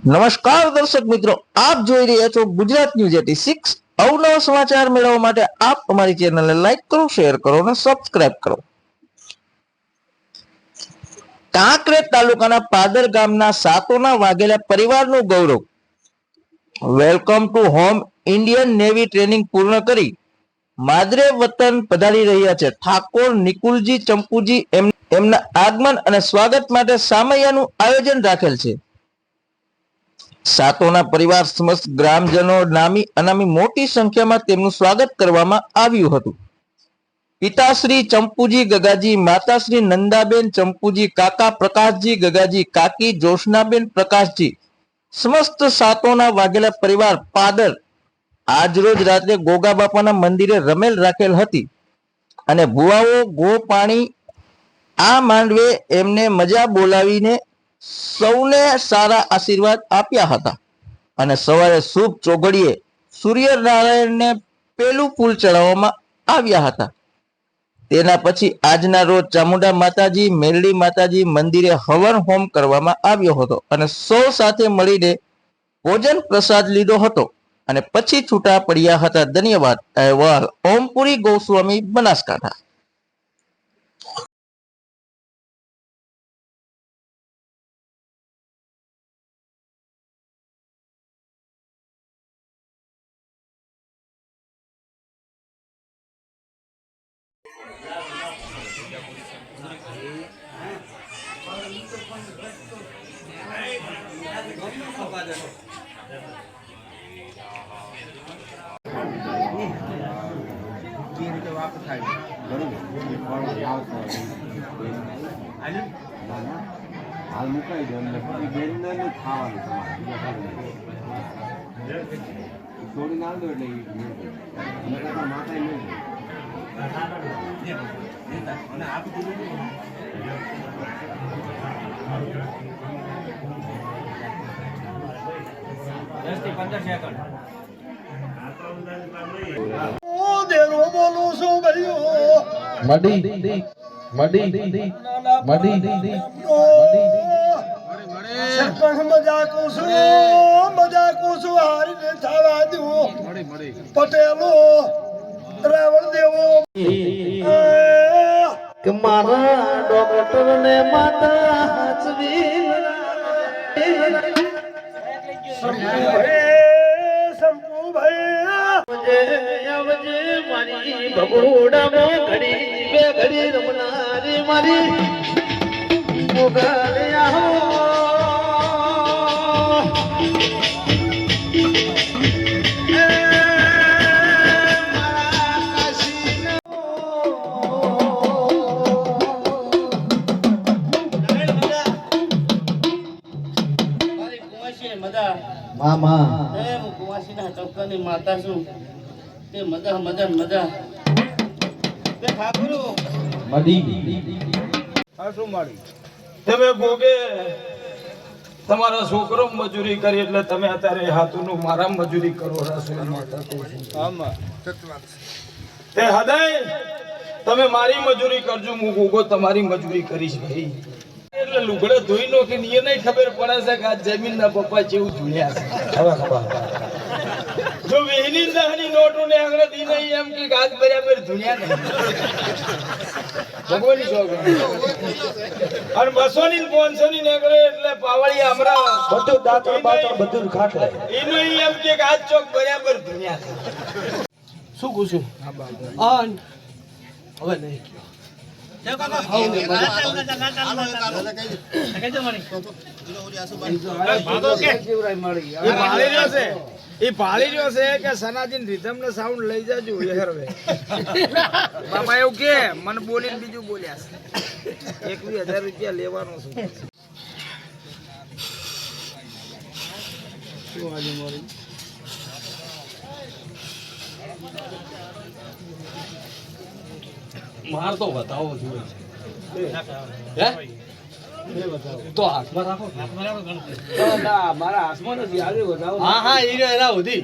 નમસ્કાર દર્શક મિત્રો, આપ જોઈ રહ્યા છો ગુજરાત ન્યૂઝ 86। અવનવા સમાચાર મેળવવા માટે આપ અમારી ચેનલને લાઈક કરો, શેર કરો અને સબસ્ક્રાઇબ કરો। કાંકરેજ તાલુકાના પાદર ગામના સાતોના વાઘેલા પરિવારનું ગૌરવ। Welcome to home. Indian navy training પૂર્ણ કરી માદરે વતન પધારી રહ્યા છે ઠાકોર નિકુલજી ચંપુજી। એમના આગમન અને સ્વાગત માટે સામૈયાનું આયોજન રાખેલ છે। સાતોના પરિવાર સમસ્ત ગ્રામજનો નામી અનામી મોટી સંખ્યામાં તેમનું સ્વાગત કરવામાં આવ્યું હતું। પિતાશ્રી ચંપુજી ગગાજી, માતાશ્રી નંદાબેન ચંપુજી, કાકા પ્રકાશજી ગગાજી, કાકી જોશનાબેન પ્રકાશજી, સમસ્ત સાતોના વાઘેલા પરિવાર પાદર આજરોજ રાત્રે ગોગા બાપાના મંદિરે રમેલ રાખેલ હતી અને ભુવાઓ ગો પાણી આ માંડવે એમને મજા બોલાવીને સૌને સારા આશીર્વાદ આપ્યા હતા અને સવારે શુભ ચોઘડીએ સૂર્યનારાયણને પેલું ફૂલ ચડાવવામાં આવ્યા હતા। તેના પછી આજના રોજ ચામુંડા માતાજી, મેરડી માતાજી મંદિરે હવન હોમ કરવામાં આવ્યો હતો અને સૌ સાથે મળીને ભોજન પ્રસાદ લીધો હતો અને પછી છૂટા પડ્યા હતા। ધન્યવાદ। અહેવાલ ઓમપુરી ગોસ્વામી, બનાસકાંઠા। હાલ મુકાઈ દો ખાવાનું થોડી નાલ દો એટલે માતા પટેલો રાવણ દેવો કે મારા ડોક્ટર ને માતા હસવી શંકુ ભાઈ આવજે મારી બબુડામાં ઘડી બે ઘડી રમનારી મારી મોગલે આહો મામા એ હું કુવાસીના ચોક્કાની માતા છું તે મજા મજા મજા તે ઠાકુરો મડી આ શું માડી તમે ગોગે તમારા છોકરો મજૂરી કરી એટલે તમે અત્યારે હાથુનું મારા મજૂરી કરો રાસુલ માતા કહું છું આમાં તે હદાય તમે મારી મજૂરી કરજો, હું ગોગો તમારી મજૂરી કરીશ ભાઈ। એટલે લુગડે ધોઈ નો કે નિયે નહીં ખબર પડે છે કે આ જમીનના પપ્પા જેવું ધૂણ્યા છે। હવે ખબર જો વેહની દહની નોટો ને આગળ દી નહીં એમ કે ગાજ બરાબર ધૂણ્યા નહીં ભગવાનની શોખ અને 200 ની 500 ની નીકળે એટલે પાવળી હમરા બધું દાંતર બાતર બધું ખાટે એનો એમ કે ગાજ ચોક બરાબર ધૂણ્યા છે। શું પૂછું આ હવે નહીં સનાજીન રીધમ ને સાઉન્ડ લઈ જાજો બાબા એવું કે મને બોલીને બીજું બોલ્યા છે 21,000 રૂપિયા લેવાનો છું। શું હાલી મારી માર તો બતાવો જોઈએ તો હાથમાં રાખો, મારા હાથમાં નથી. હા હા, એના સુધી